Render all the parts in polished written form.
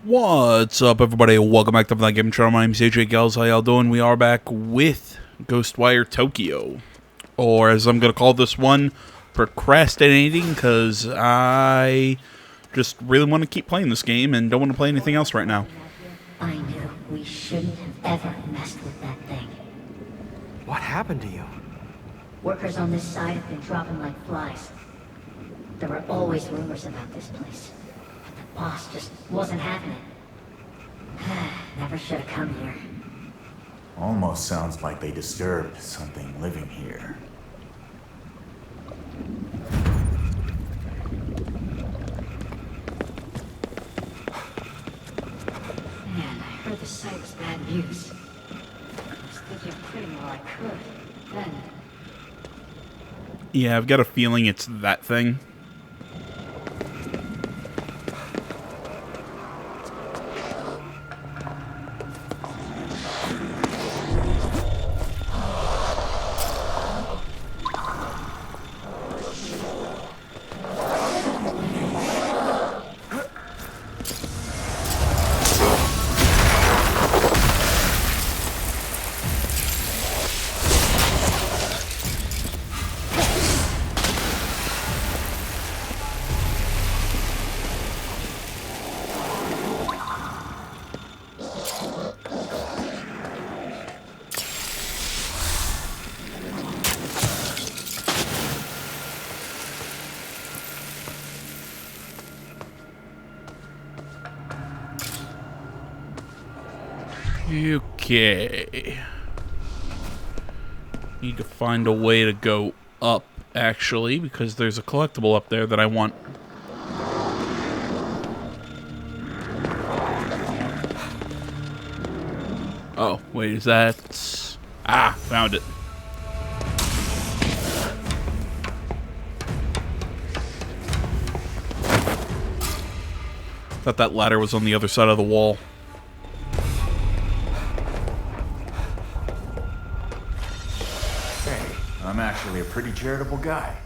What's up, everybody? Welcome back to the Game Channel. My name is AJ Gels. How y'all doing? We are back with Ghostwire Tokyo, or as I'm going to call this one, procrastinating, because I just really want to keep playing this game and don't want to play anything else right now. I knew we shouldn't have ever messed with that thing. What happened to you? Workers on this side have been dropping like flies. There were always rumors about this place. But the boss just wasn't having it. Never should have come here. Almost sounds like they disturbed something living here. Man, I heard the site was bad news. I was thinking of quitting while I could. Then, Yeah, I've got a feeling it's that thing. Okay. Need to find a way to go up, actually, because there's a collectible up there that I want. Oh, wait, is that... Ah, found it. Thought that ladder was on the other side of the wall. Hey, I'm actually a pretty charitable guy.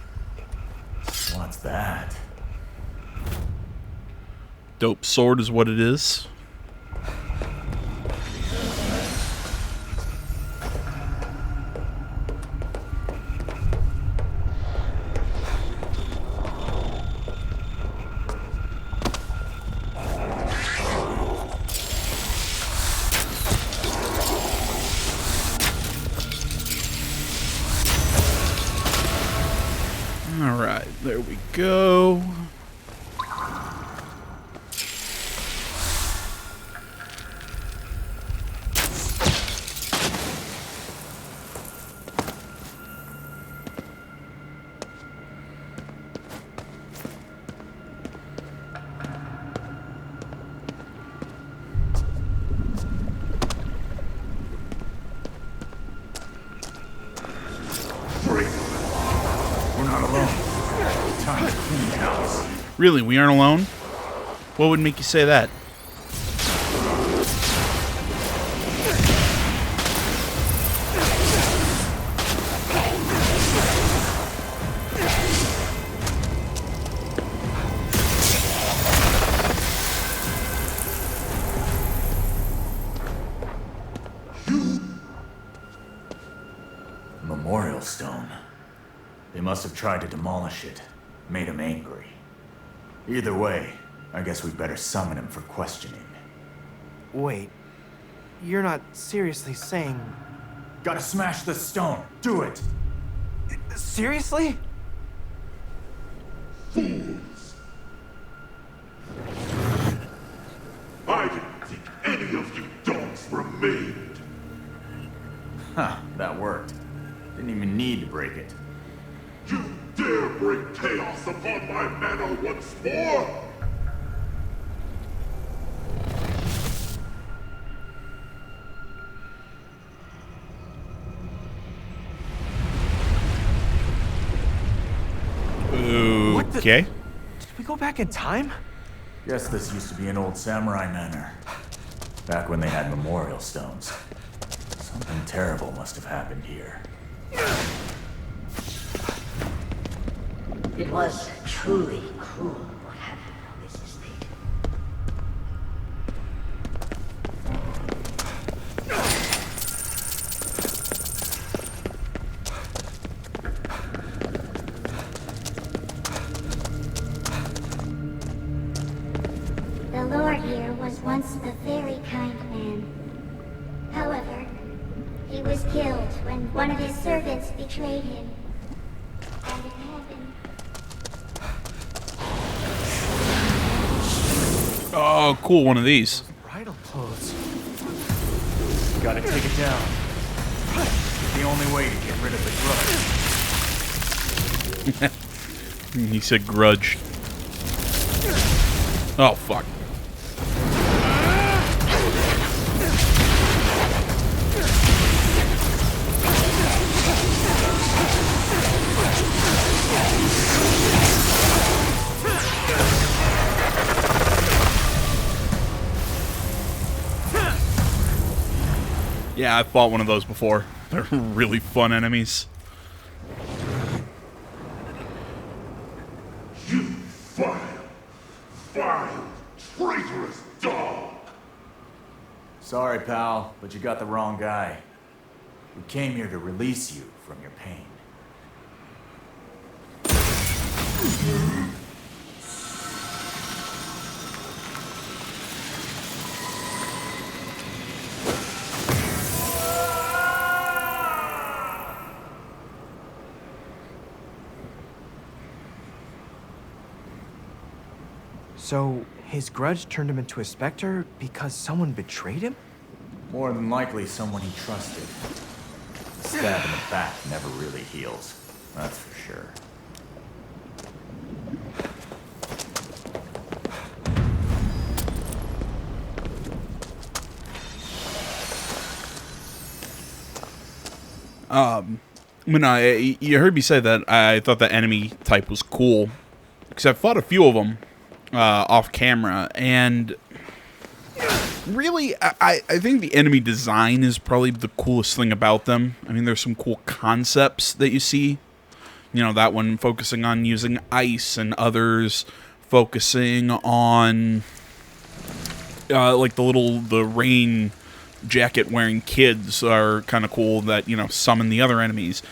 What's that? Dope sword is what it is. Alright, there we go. We're not alone. Time to clean house. Really, we aren't alone? What would make you say that? Memorial stone. They must have tried to demolish it. Made him angry. Either way, I guess we'd better summon him for questioning. Wait, you're not seriously saying... Gotta smash the stone. Do it! Seriously? Fools! I didn't think any of you dogs remained. Huh, that worked. Didn't even need to break it. You dare bring chaos upon my manor once more? Okay. Did we go back in time? Guess this used to be an old samurai manor. Back when they had memorial stones. Something terrible must have happened here. it was truly cruel what happened on this estate. The Lord here was once a very kind man. However, he was killed when one of his servants betrayed him. And in heaven... Oh, cool, one of these. Bridal clothes. Gotta take it down. It's the only way to get rid of the grudge. He said grudge. Oh, fuck. Yeah, I fought one of those before. They're really fun enemies. You vile, traitorous dog! Sorry, pal, but you got the wrong guy. We came here to release you from your pain. So, his grudge turned him into a specter because someone betrayed him? More than likely, someone he trusted. A stab in the back never really heals. That's for sure. You heard me say that I thought the enemy type was cool. Because I've fought a few of them off camera, and really, I think the enemy design is probably the coolest thing about them. I mean, there's some cool concepts that you see. You know, that one focusing on using ice, and others focusing on like the rain jacket wearing kids are kind of cool that, you know, summon the other enemies.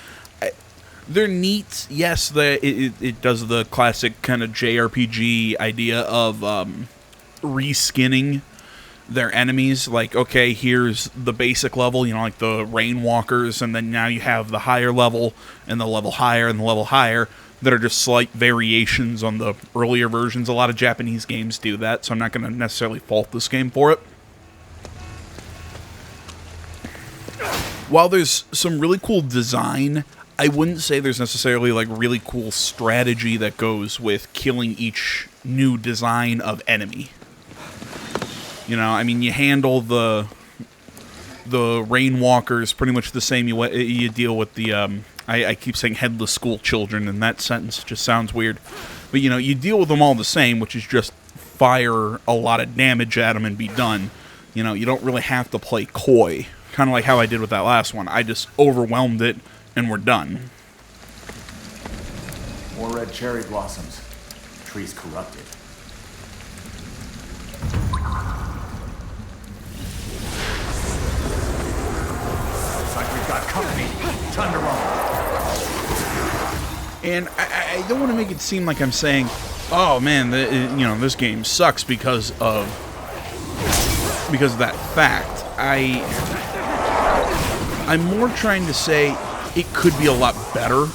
They're neat. Yes, it does the classic kind of JRPG idea of reskinning their enemies. Like, okay, here's the basic level, you know, like the rain walkers, and then now you have the higher level, and the level higher, and the level higher, that are just slight variations on the earlier versions. A lot of Japanese games do that, so I'm not going to necessarily fault this game for it. While there's some really cool design, I wouldn't say there's necessarily like really cool strategy that goes with killing each new design of enemy. You know, I mean, you handle the rainwalkers pretty much the same you deal with the I keep saying headless school children in that sentence. It just sounds weird. But, you know, you deal with them all the same, which is just fire a lot of damage at them and be done. You know, you don't really have to play coy. Kind of like how I did with that last one. I just overwhelmed it, and we're done. More red cherry blossoms. Tree's corrupted. Looks like we've got company. Time to run. And I don't want to make it seem like I'm saying, oh man, you know, this game sucks because of that fact. I'm more trying to say it could be a lot better.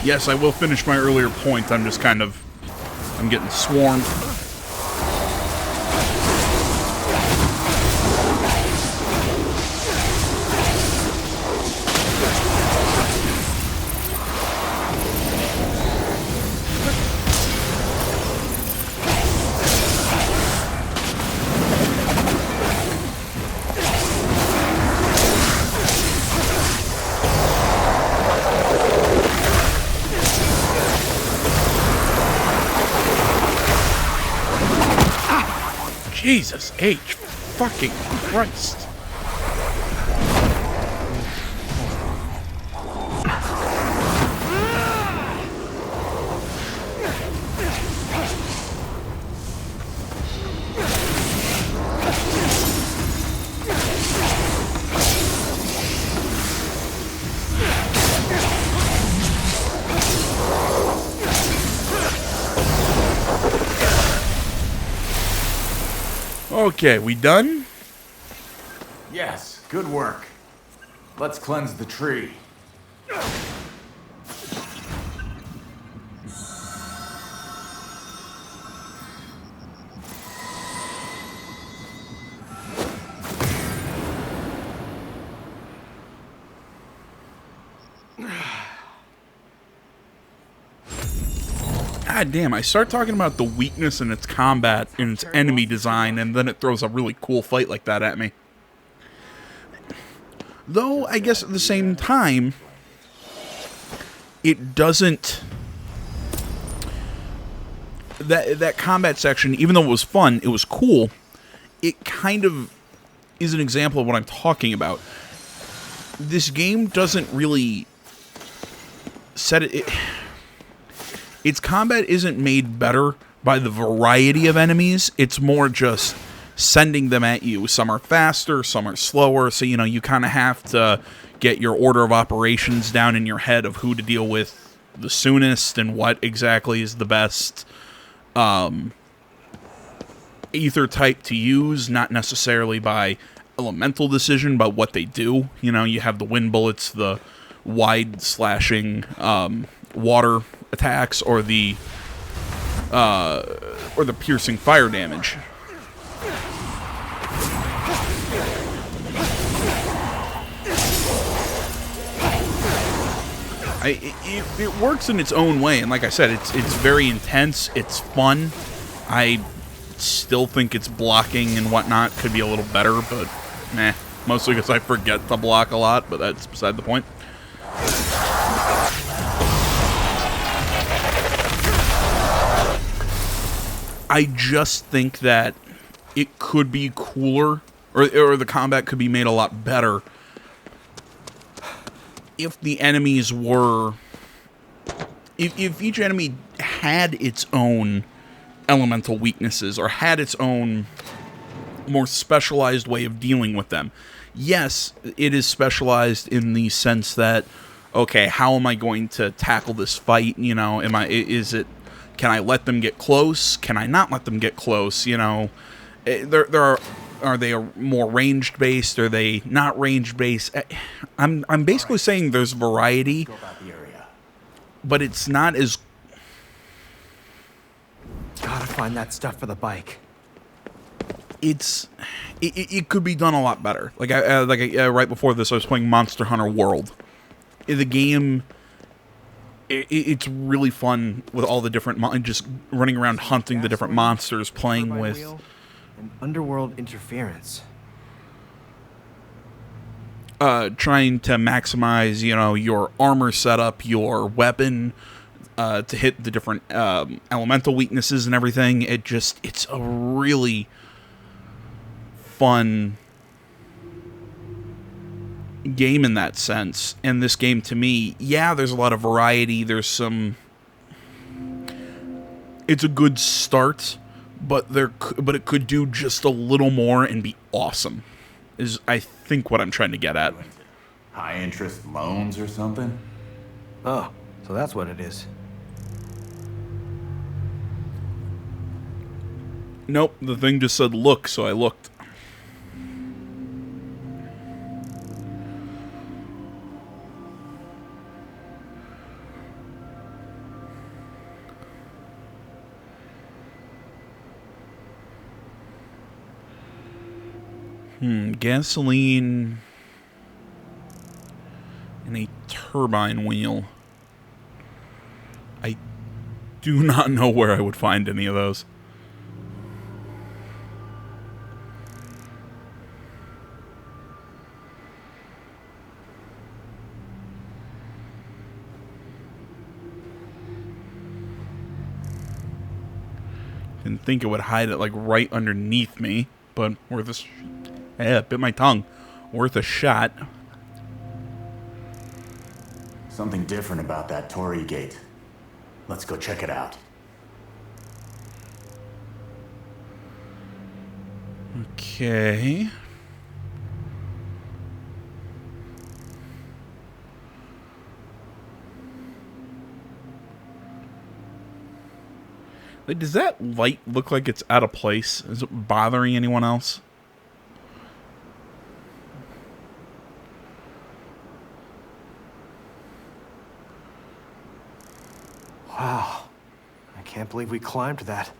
Yes, I will finish my earlier point. I'm just kind of... I'm getting swarmed. Jesus H. Fucking Christ. Okay, we done? Yes, good work. Let's cleanse the tree. God damn, I start talking about the weakness in its combat, in its enemy design, and then it throws a really cool fight like that at me. Though, I guess at the same time, it doesn't... That combat section, even though it was fun, it was cool, it kind of is an example of what I'm talking about. This game doesn't really set it... Its combat isn't made better by the variety of enemies. It's more just sending them at you. Some are faster, some are slower, so, you know, you kind of have to get your order of operations down in your head of who to deal with the soonest and what exactly is the best ether type to use, not necessarily by elemental decision, but what they do. You know, you have the wind bullets, the wide slashing water attacks, or the piercing fire damage. It works in its own way, and like I said, it's very intense. It's fun. I still think its blocking and whatnot could be a little better, but meh. Mostly because I forget to block a lot, but that's beside the point. I just think that it could be cooler, or the combat could be made a lot better if the enemies were... If each enemy had its own elemental weaknesses, or had its own more specialized way of dealing with them. Yes, it is specialized in the sense that, okay, how am I going to tackle this fight? You know, can I let them get close? Can I not let them get close? You know, are they more ranged based? Are they not ranged based? I'm basically saying there's variety, but it's not as... Gotta find that stuff for the bike. It could be done a lot better. Like right before this, I was playing Monster Hunter World. The game, it's really fun with all the different just running around hunting the different monsters, playing with and underworld interference. Trying to maximize, you know, your armor setup, your weapon, to hit the different elemental weaknesses and everything. It's a really fun game in that sense. And this game, to me, yeah, there's a lot of variety. It's a good start, but it could do just a little more and be awesome, is I think what I'm trying to get at. High interest loans or something? Oh, so that's what it is. Nope, the thing just said look, so I looked. Gasoline and a turbine wheel. I do not know where I would find any of those. Didn't think it would hide it like right underneath me, but worth a bit my tongue. Worth a shot. Something different about that Torii gate. Let's go check it out. Okay. Wait, does that light look like it's out of place? Is it bothering anyone else? Wow. I can't believe we climbed that.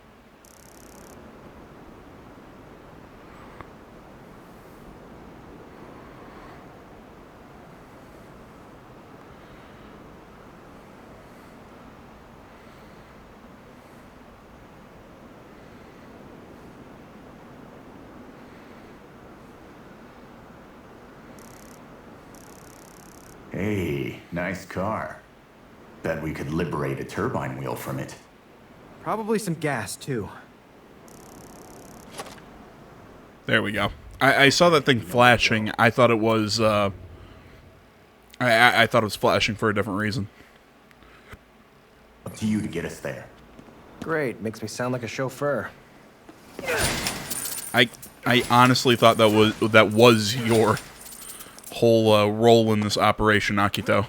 Hey, nice car. Bet we could liberate a turbine wheel from it. Probably some gas, too. There we go. I saw that thing flashing. I thought it was, I thought it was flashing for a different reason. Up to you to get us there. Great, makes me sound like a chauffeur. I honestly thought that was your whole role in this operation, Akito.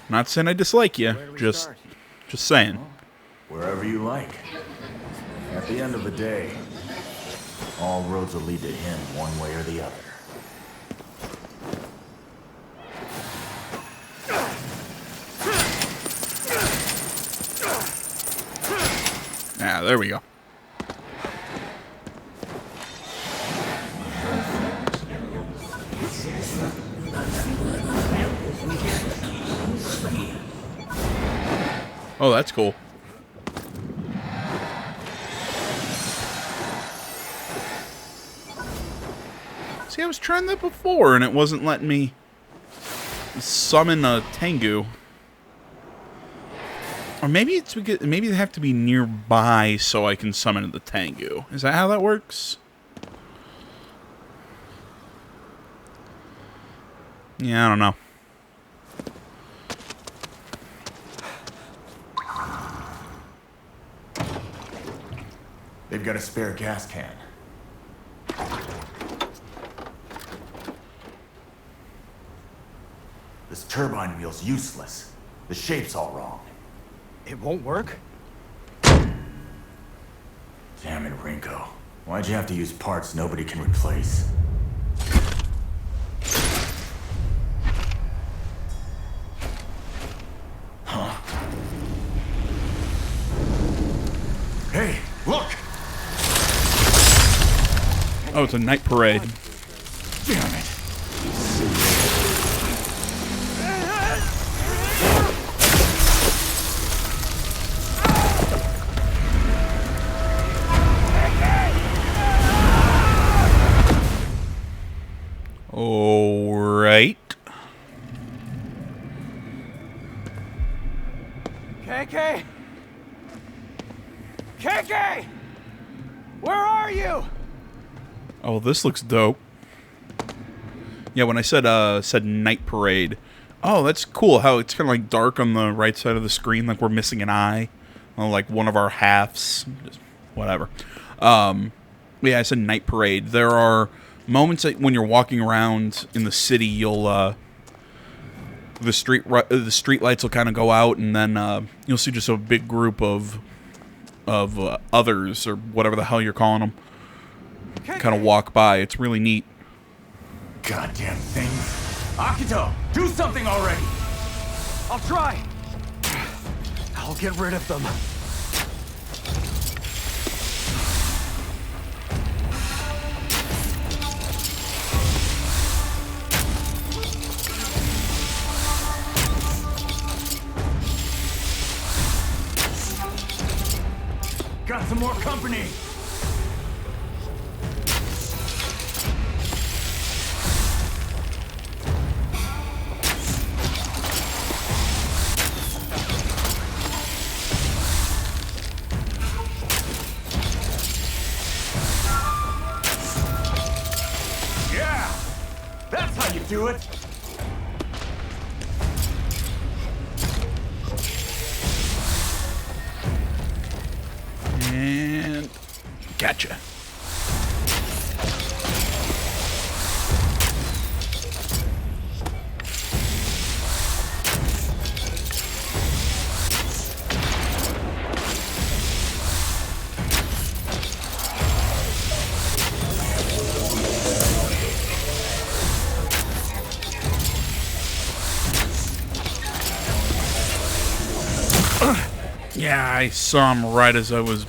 Not saying I dislike you, just saying. Wherever you like. At the end of the day, all roads will lead to him one way or the other. Yeah, there we go. Oh, that's cool. See, I was trying that before, and it wasn't letting me summon a Tengu. Or maybe it's because maybe they have to be nearby so I can summon the Tengu. Is that how that works? Yeah, I don't know. They've got a spare gas can. This turbine wheel's useless. The shape's all wrong. It won't work? Damn it, Rinko. Why'd you have to use parts nobody can replace? Huh? Hey, look! Oh, it's a night parade. Damn it! All right. KK! KK! Where are you? Oh, this looks dope. Yeah, when I said night parade. Oh, that's cool how it's kind of like dark on the right side of the screen, like we're missing an eye. Like one of our halves. Just whatever. Yeah, I said night parade. There are moments that when you're walking around in the city, you'll the street lights will kind of go out, and then you'll see just a big group of others or whatever the hell you're calling them kind of walk by. It's really neat. Goddamn thing. Akito, do something already! I'll try. I'll get rid of them. Got some more company. Yeah, that's how you do it. And gotcha. Yeah, I saw him right as I was.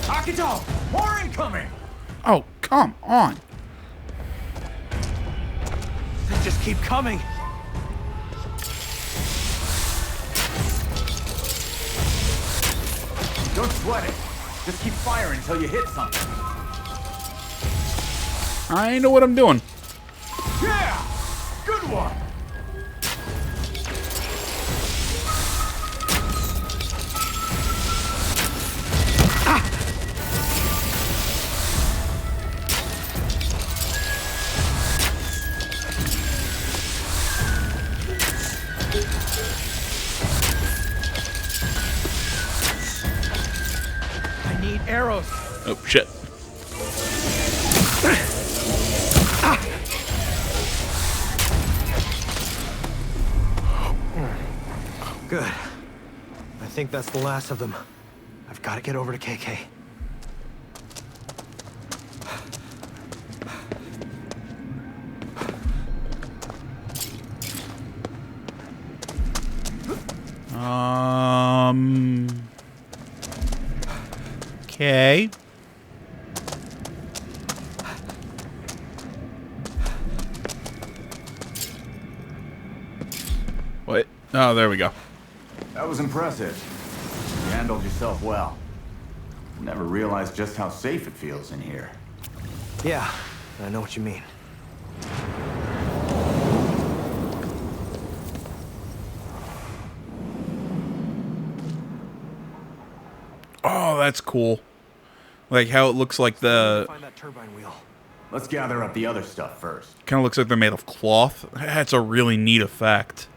Akito, more incoming. Oh, come on. They just keep coming. Don't sweat it. Just keep firing until you hit something. I know what I'm doing. Yeah, good one. I need arrows. Oh, shit. Good. I think that's the last of them. I've got to get over to KK. Okay. What? Oh, there we go. That was impressive. You handled yourself well. Never realized just how safe it feels in here. Yeah, I know what you mean. Oh, that's cool. Like how it looks like the Find that turbine wheel. Let's gather up the other stuff first. kind of looks like they're made of cloth. That's a really neat effect.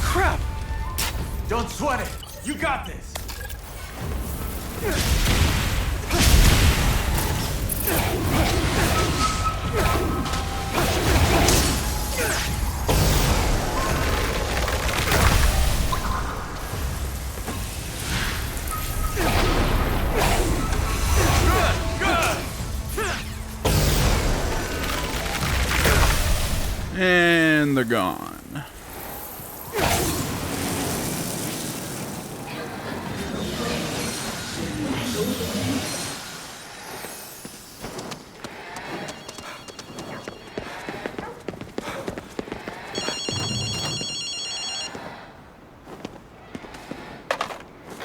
Crap! Don't sweat it. You got this. And they're gone.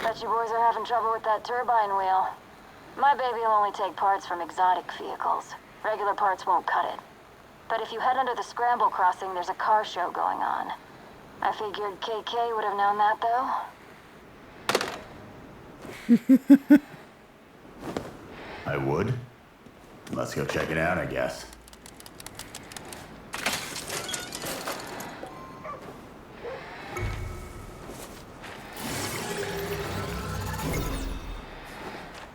Bet you boys are having trouble with that turbine wheel. My baby will only take parts from exotic vehicles. Regular parts won't cut it. But if you head under the scramble crossing, there's a car show going on. I figured KK would have known that, though. I would. Let's go check it out, I guess.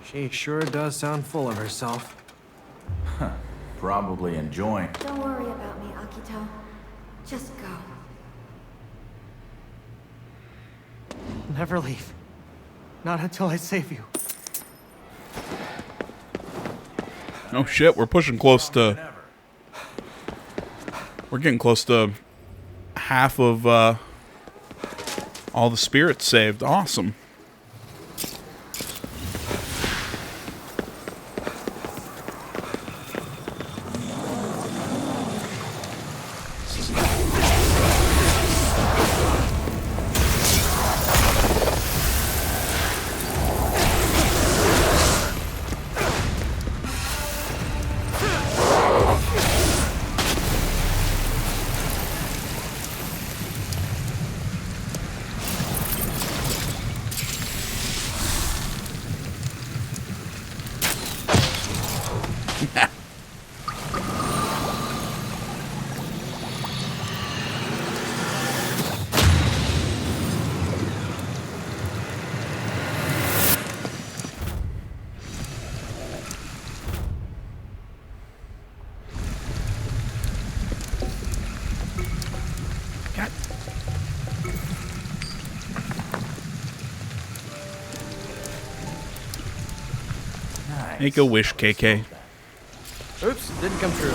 She sure does sound full of herself. Probably enjoying. Don't worry about me, Akito. Just go. Never leave. Not until I save you. Oh shit, we're pushing close to... We're getting close to half of All the spirits saved. Awesome. Nice. Make a wish, KK. Oops, didn't come true.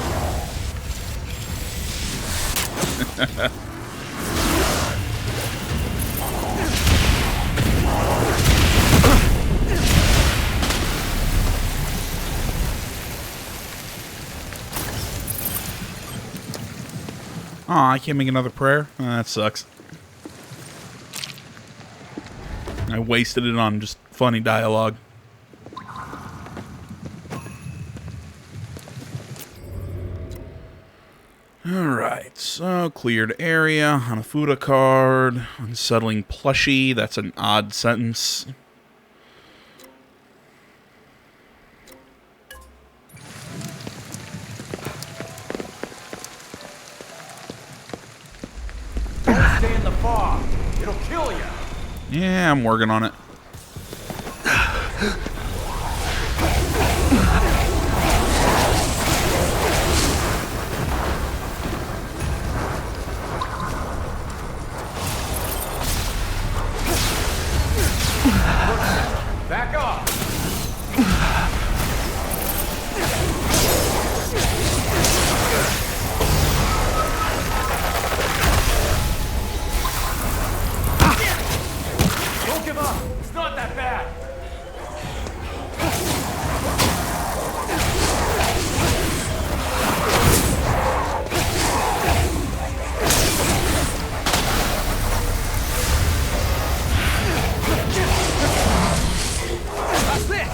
Aw, I can't make another prayer? Oh, that sucks. I wasted it on just funny dialogue. Alright, so cleared area, Hanafuda card, unsettling plushie, that's an odd sentence. Don't stay in the fog. It'll kill you. Yeah, I'm working on it. Back off. Don't give up. It's not that bad. That's it.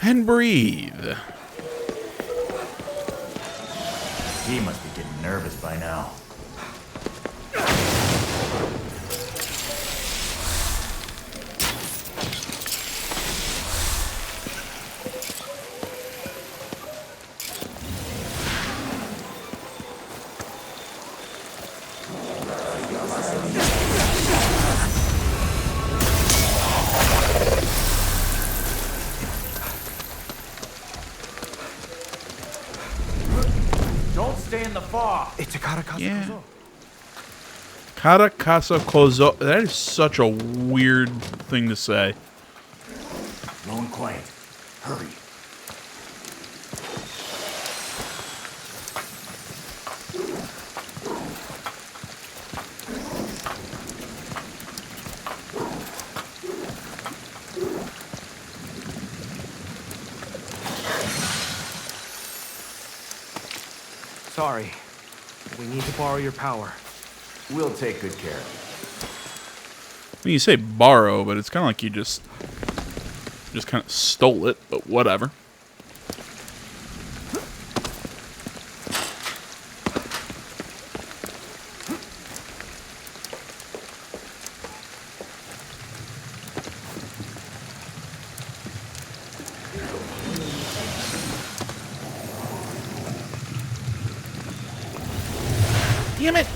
And breathe. He must be getting nervous by now. Don't stay in the fog. It's a karakasa. Yeah. Karakasa Kozo. That is such a weird thing to say. Low and quiet. Hurry. Sorry. We need to borrow your power. We'll take good care of I mean, you say borrow, but it's kind of like you just kind of stole it, but whatever. Damn it!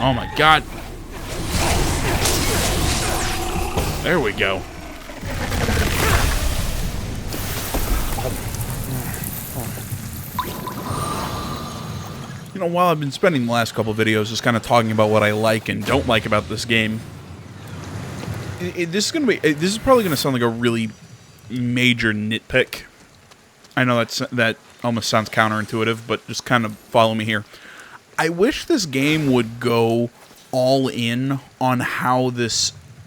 Oh my god. There we go. You know, while I've been spending the last couple of videos just kind of talking about what I like and don't like about this game, this is probably gonna sound like a really major nitpick. I know that almost sounds counterintuitive, but just kind of follow me here. I wish this game would go all in on how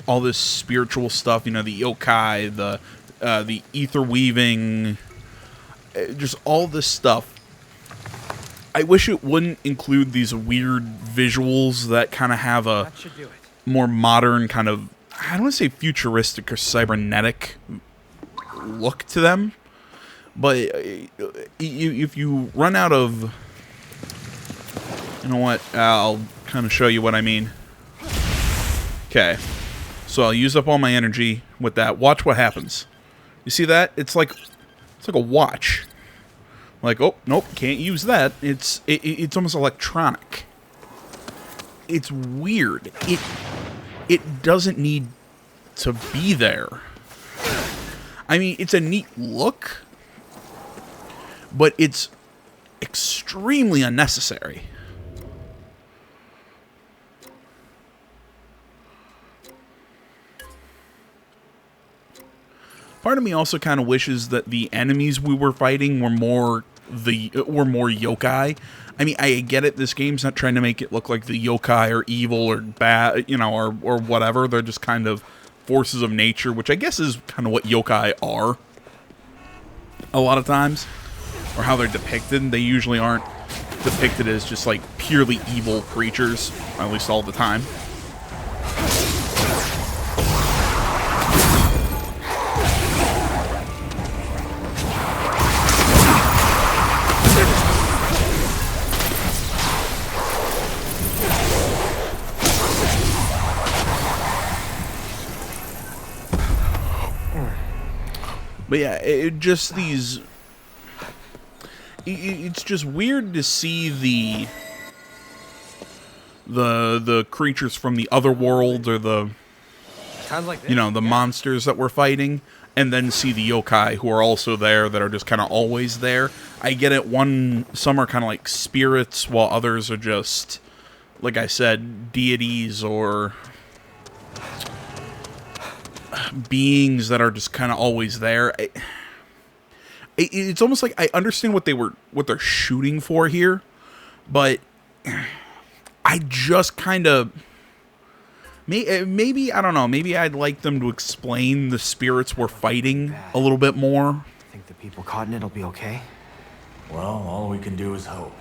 all this spiritual stuff, you know, the yokai, the ether weaving, just all this stuff. I wish it wouldn't include these weird visuals that kind of have a more modern kind of, I don't want to say futuristic or cybernetic look to them, but if you run out of, you know what, I'll kind of show you what I mean. Okay, so I'll use up all my energy with that. Watch what happens. You see that? It's like a watch. Like, oh, nope, can't use that. It's almost electronic. It's weird. It doesn't need to be there. I mean, it's a neat look, but it's extremely unnecessary. Part of me also kind of wishes that the enemies we were fighting were more yokai. I mean, I get it. This game's not trying to make it look like the yokai are evil or bad, you know, or whatever. They're just kind of forces of nature, which I guess is kind of what yokai are. A lot of times, or how they're depicted. They usually aren't depicted as just like purely evil creatures, at least all the time. But yeah, it's just weird to see the creatures from the other world, or the, you know, the monsters that we're fighting, and then see the yokai who are also there, that are just kind of always there. I get it. Some are kind of like spirits, while others are just, like I said, deities or beings that are just kind of always there. It's almost like I understand what they're shooting for here, but I just kind of maybe I don't know. Maybe I'd like them to explain the spirits we're fighting a little bit more. Think the people caught in it'll be okay? Well, all we can do is hope.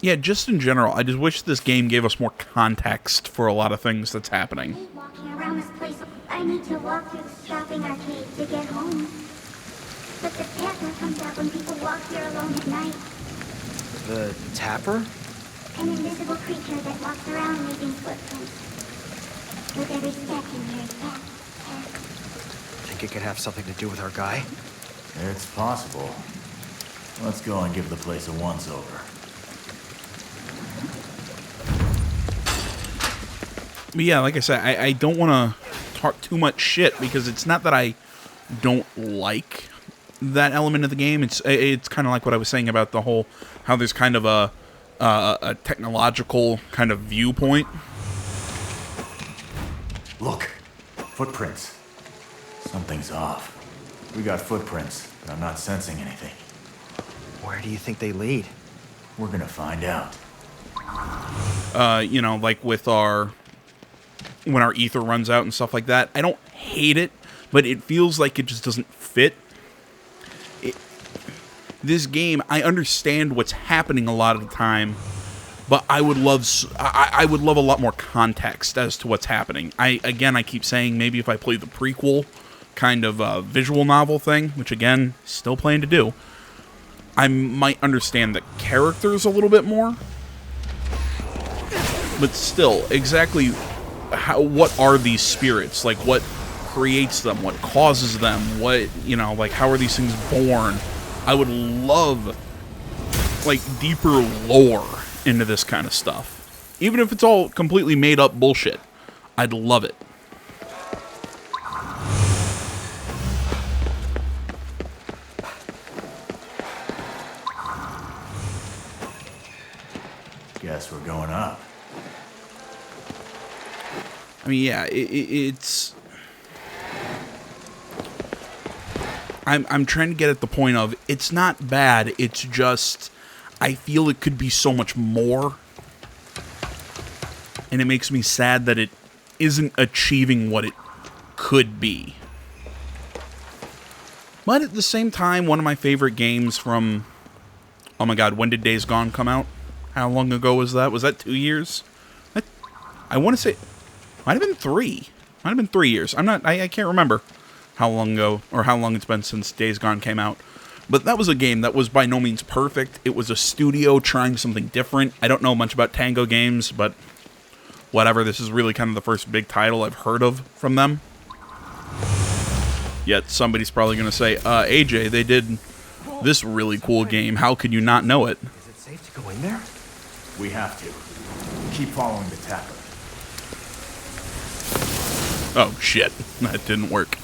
Yeah, just in general, I just wish this game gave us more context for a lot of things that's happening. I hate walking around this place. I need to walk through the shopping arcade to get home. But the tapper comes out when people walk here alone at night. The tapper? An invisible creature that walks around leaving footprints. With every step you hear tap, tap. Think it could have something to do with our guy? It's possible. Let's go and give the place a once-over. But yeah, like I said, I don't want to talk too much shit, because it's not that I don't like that element of the game. It's kind of like what I was saying about the whole, how there's kind of a technological kind of viewpoint. Look, footprints. Something's off. We got footprints, but I'm not sensing anything. Where do you think they lead? We're gonna find out. You know, like with when our ether runs out and stuff like that. I don't hate it, but it feels like it just doesn't fit. This game, I understand what's happening a lot of the time, but I would love a lot more context as to what's happening. I keep saying maybe if I played the prequel kind of visual novel thing, which again, still planning to do, I might understand the characters a little bit more. But still, exactly what are these spirits? Like, what creates them? What causes them? What, you know, like, how are these things born? I would love, like, deeper lore into this kind of stuff. Even if it's all completely made up bullshit. I'd love it. Guess we're going up. I mean, yeah, it's... I'm trying to get at the point of, it's not bad, it's just, I feel it could be so much more. And it makes me sad that it isn't achieving what it could be. But at the same time, one of my favorite games from... Oh my god, when did Days Gone come out? How long ago was that? Was that 2 years? I want to say... Might have been 3. Might have been 3 years. I can't remember how long ago, or how long it's been since Days Gone came out. But that was a game that was by no means perfect. It was a studio trying something different. I don't know much about Tango games, but whatever. This is really kind of the first big title I've heard of from them. Yet somebody's probably going to say, AJ, they did this really cool game. How could you not know it? Is it safe to go in there? We have to. Keep following the tapper. Oh, shit. That didn't work.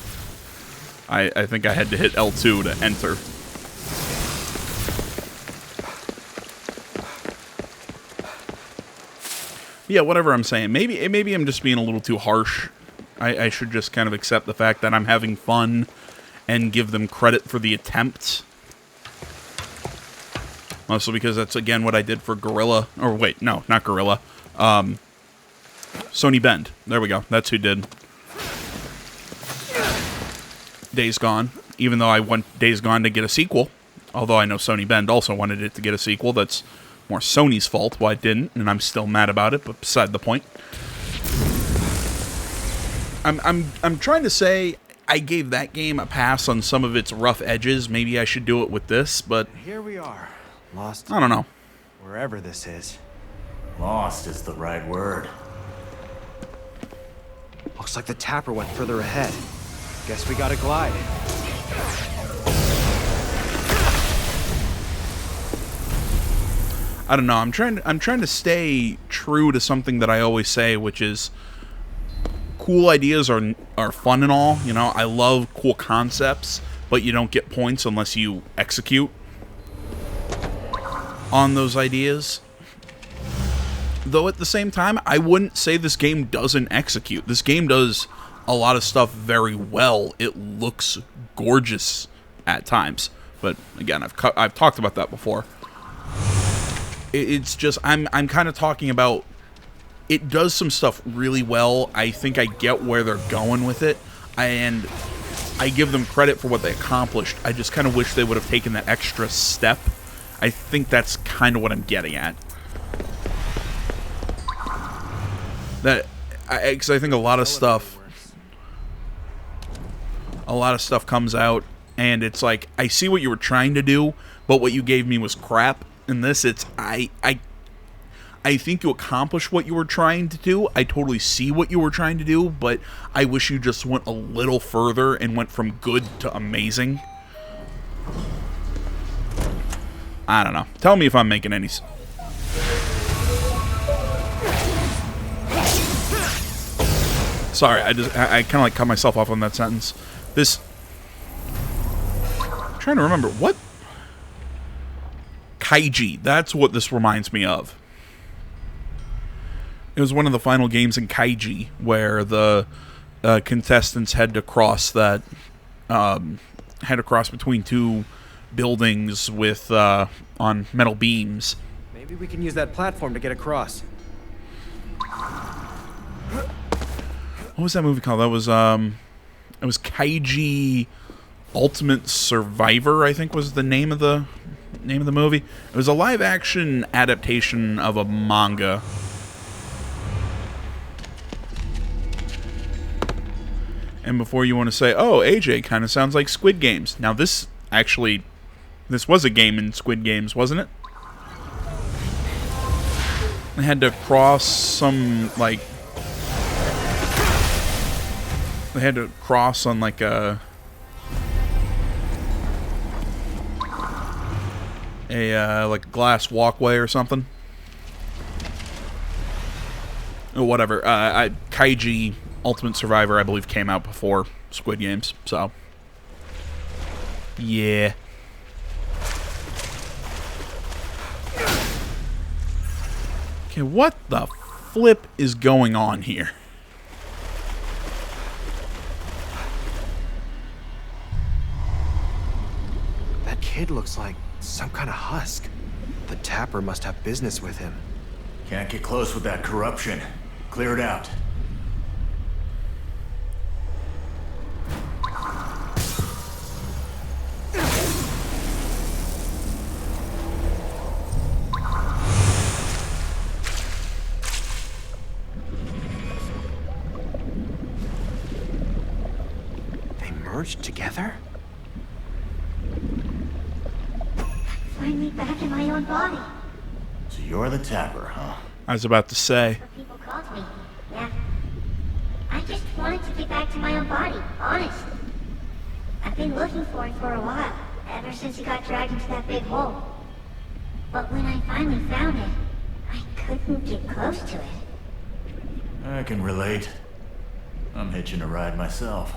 I think I had to hit L2 to enter. Yeah, whatever I'm saying. Maybe I'm just being a little too harsh. I should just kind of accept the fact that I'm having fun and give them credit for the attempt. Also because that's, again, what I did for Gorilla. Or wait, no, not Gorilla. Sony Bend. There we go. That's who did Days Gone. Even though I want Days Gone to get a sequel. Although I know Sony Bend also wanted it to get a sequel. That's more Sony's fault why it didn't. And I'm still mad about it, but beside the point. I'm trying to say I gave that game a pass on some of its rough edges. Maybe I should do it with this, but Here we are. Lost. I don't know. Wherever this is. Lost is the right word. Looks like the tapper went further ahead. Guess we gotta glide. I don't know. I'm trying to stay true to something that I always say, which is cool ideas are fun and all. You know, I love cool concepts, but you don't get points unless you execute on those ideas. Though at the same time, I wouldn't say this game doesn't execute. This game does a lot of stuff very well. It looks gorgeous at times. But again, I've talked about that before. It's just, I'm kind of talking about, it does some stuff really well. I think I get where they're going with it. And I give them credit for what they accomplished. I just kind of wish they would have taken that extra step. I think that's kind of what I'm getting at. Because I think a lot of stuff comes out, and it's like, I see what you were trying to do, but what you gave me was crap. In this, it's, I think you accomplished what you were trying to do. I totally see what you were trying to do, but I wish you just went a little further and went from good to amazing. I don't know. Tell me if I'm making any... Sorry, I kind of like cut myself off on that sentence. This... I'm trying to remember. What? Kaiji. That's what this reminds me of. It was one of the final games in Kaiji where the contestants had to cross that... had to cross between two buildings with on metal beams. Maybe we can use that platform to get across. What was that movie called? That was it was Kaiji Ultimate Survivor, I think was the name of the movie. It was a live action adaptation of a manga. And before you want to say, "Oh, AJ kind of sounds like Squid Games." Now this was a game in Squid Games, wasn't it? I had to cross some, like... They had to cross on, like, a like, glass walkway or something. whatever. Kaiji Ultimate Survivor, I believe, came out before Squid Games. So, yeah. Okay, what the flip is going on here? That kid looks like some kind of husk. The Tapper must have business with him. Can't get close with that corruption. Clear it out. They merged together? Finally back in my own body. So you're the Tapper, huh? I was about to say. What people called me. Yeah. I just wanted to get back to my own body, honest. I've been looking for it for a while, ever since it got dragged into that big hole. But when I finally found it, I couldn't get close to it. I can relate. I'm hitching a ride myself.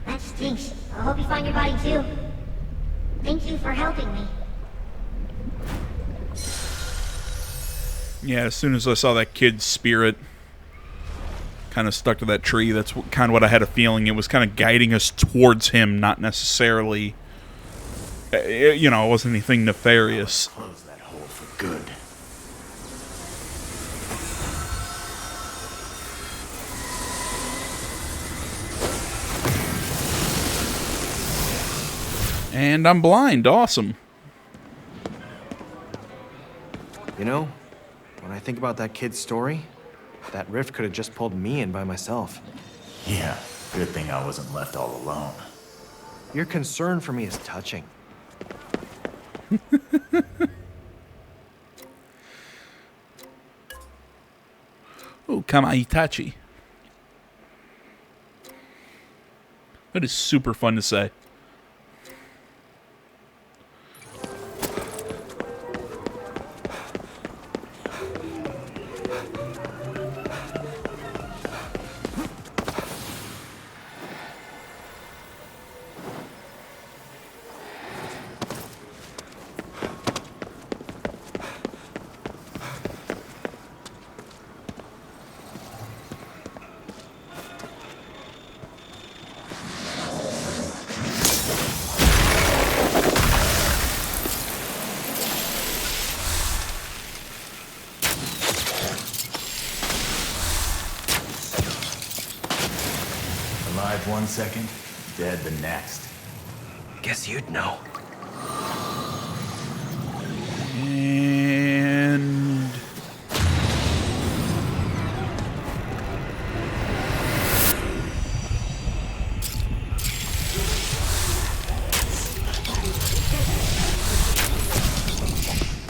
That stinks. I hope you find your body too. Thank you for helping me. Yeah, as soon as I saw that kid's spirit kind of stuck to that tree, that's kind of what I had a feeling. It was kind of guiding us towards him, not necessarily, you know, it wasn't anything nefarious. Close that hole for good. And I'm blind. Awesome. You know, when I think about that kid's story, that rift could have just pulled me in by myself. Yeah, good thing I wasn't left all alone. Your concern for me is touching. Oh, Kamaitachi. That is super fun to say. Alive 1 second, dead the next. Guess you'd know. And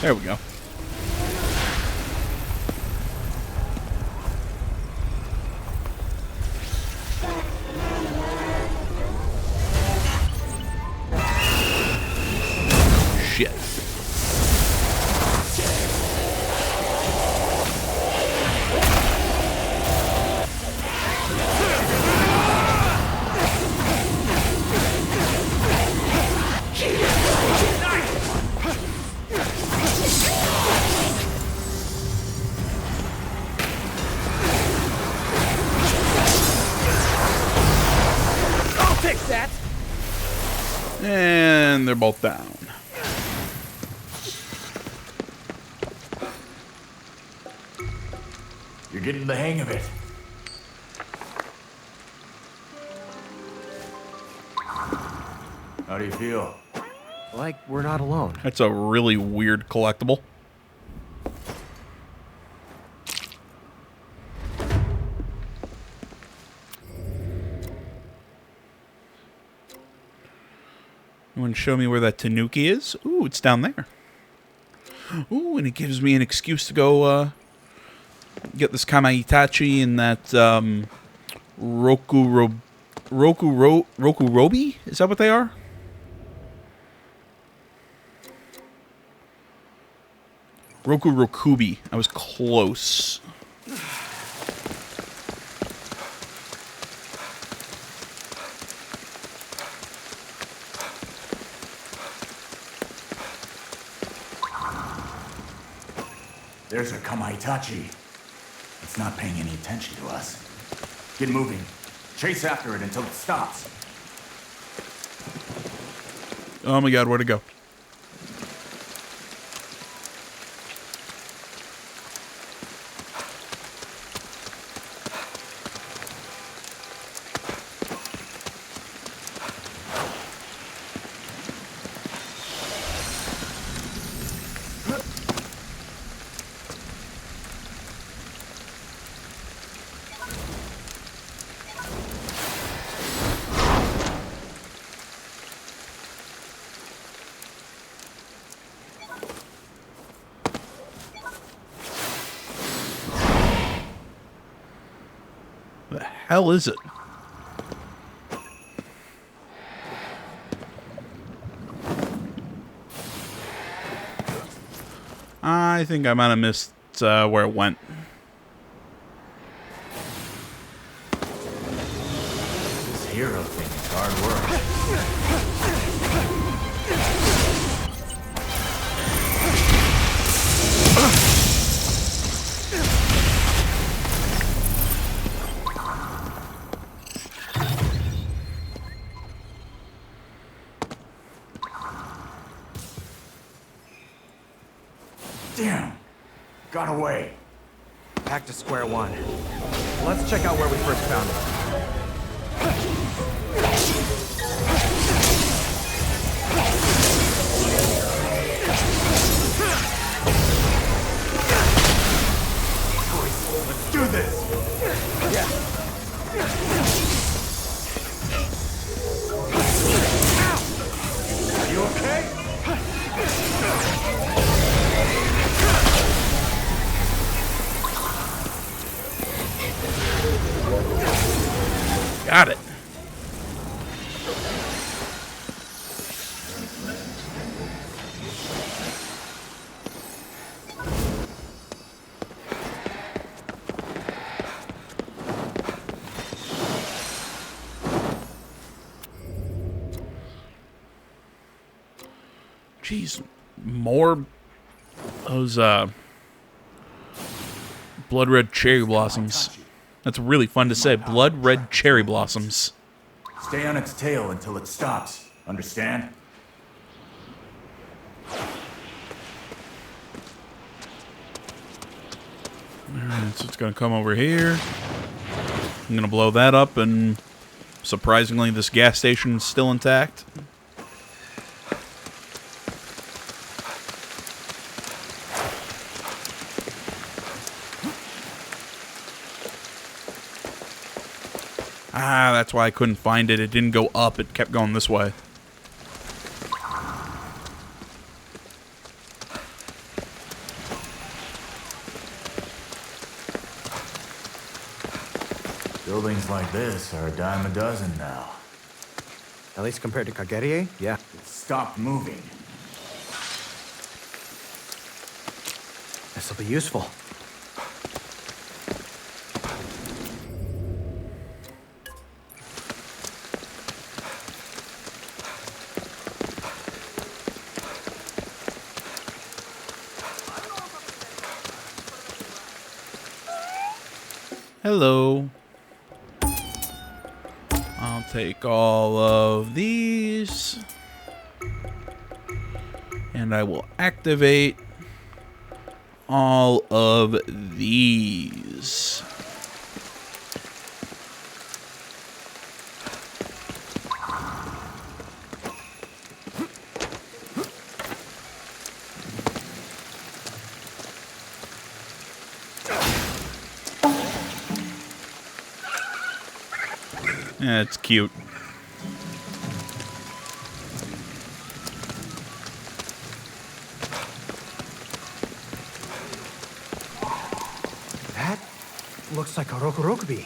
there we go. Shit. I'll take that! And they're both down. You're getting the hang of it. How do you feel? Like we're not alone. That's a really weird collectible. You want to show me where that Tanuki is? Ooh, it's down there. Ooh, and it gives me an excuse to go get this Kamaitachi and that Rokurobi? Is that what they are? Rokurokubi. I was close. There's a Kamaitachi. It's not paying any attention to us. Get moving. Chase after it until it stops. Oh my god, where'd it go? The hell is it? I think I might have missed where it went. This hero thing is hard work. Damn! Got away. Back to square one. Let's check out where we first found it. Let's do this! Are you okay? Got it. Jeez, more those blood red cherry blossoms. That's really fun to say. Blood red cherry blossoms. Stay on its tail until it stops. Understand? Alright, so it's gonna come over here. I'm gonna blow that up, and surprisingly, this gas station's still intact. Ah, that's why I couldn't find it. It didn't go up. It kept going this way. Buildings like this are a dime a dozen now. At least compared to Kagerie, yeah. It stopped moving. This'll be useful. Hello. I'll take all of these. And I will activate all of these. Yeah, it's cute. That looks like a Rokurokubi.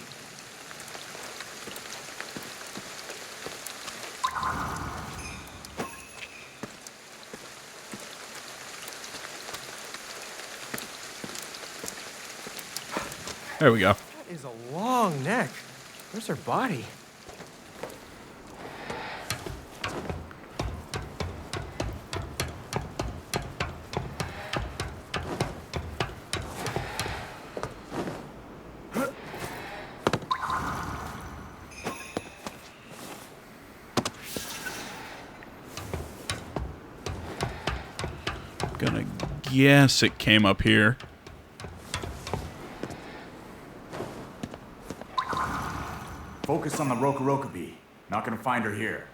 There we go. That is a long neck. Where's her body? guess it came up here. Focus on the Rokaroka bee. Not gonna find her here.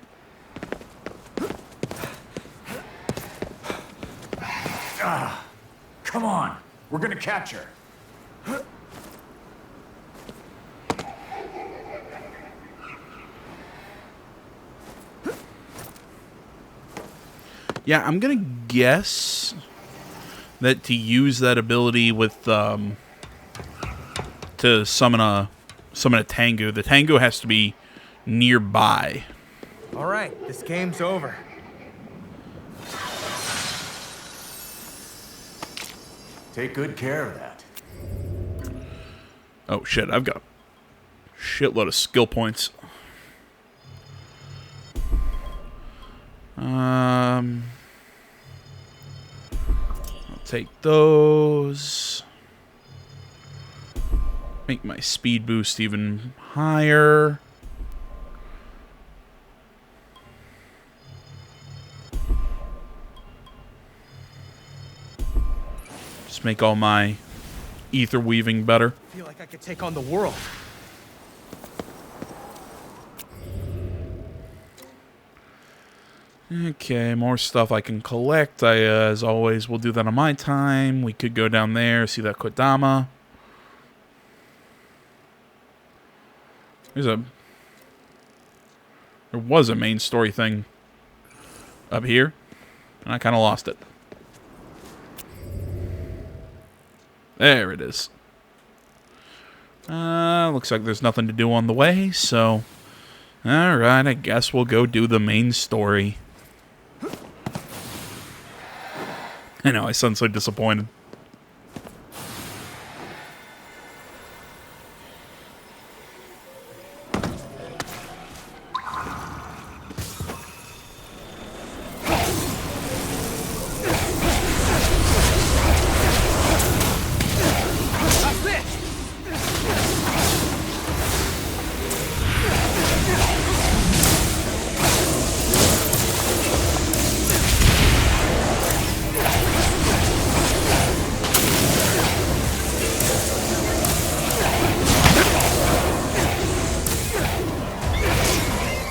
Ah, come on. We're gonna catch her. Yeah, I'm gonna guess that to use that ability with to summon a Tengu, the Tengu has to be nearby. All right, this game's over. Take good care of that. Oh shit, I've got a shitload of skill points. I'll take those. Make my speed boost even higher. Just make all my ether weaving better. I feel like I could take on the world. Okay, more stuff I can collect. As always, will do that on my time. We could go down there, see that Kodama. There was a main story thing up here, and I kind of lost it. There it is. Looks like there's nothing to do on the way, so... Alright, I guess we'll go do the main story. I know, I sound so disappointed.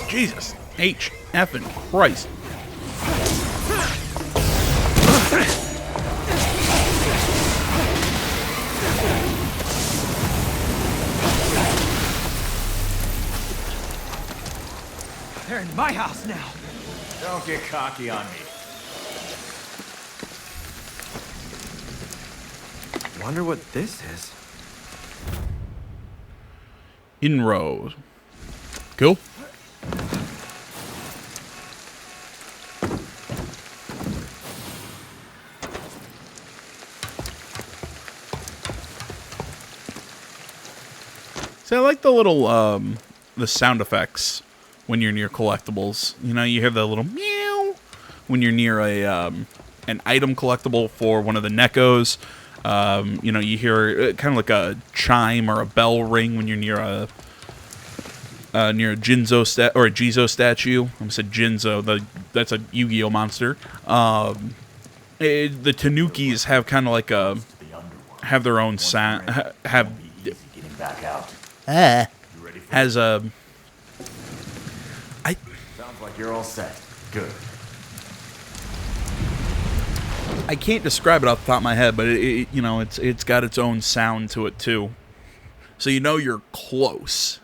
Jesus H. effing Christ. They're in my house now. Don't get cocky on me. Wonder what this is. Inroad. Cool. See, I like the little, the sound effects when you're near collectibles. You know, you hear the little meow when you're near a, an item collectible for one of the Nekos. You know, you hear kind of like a chime or a bell ring when you're near a Jinzo or a Jizo statue. I said Jinzo. That's a Yu-Gi-Oh monster. The Tanukis have kind of like a have their own sound. Have Getting back out. has a. Sounds like you're all set. Good. I can't describe it off the top of my head, but you know, it's got its own sound to it too. So you know you're close.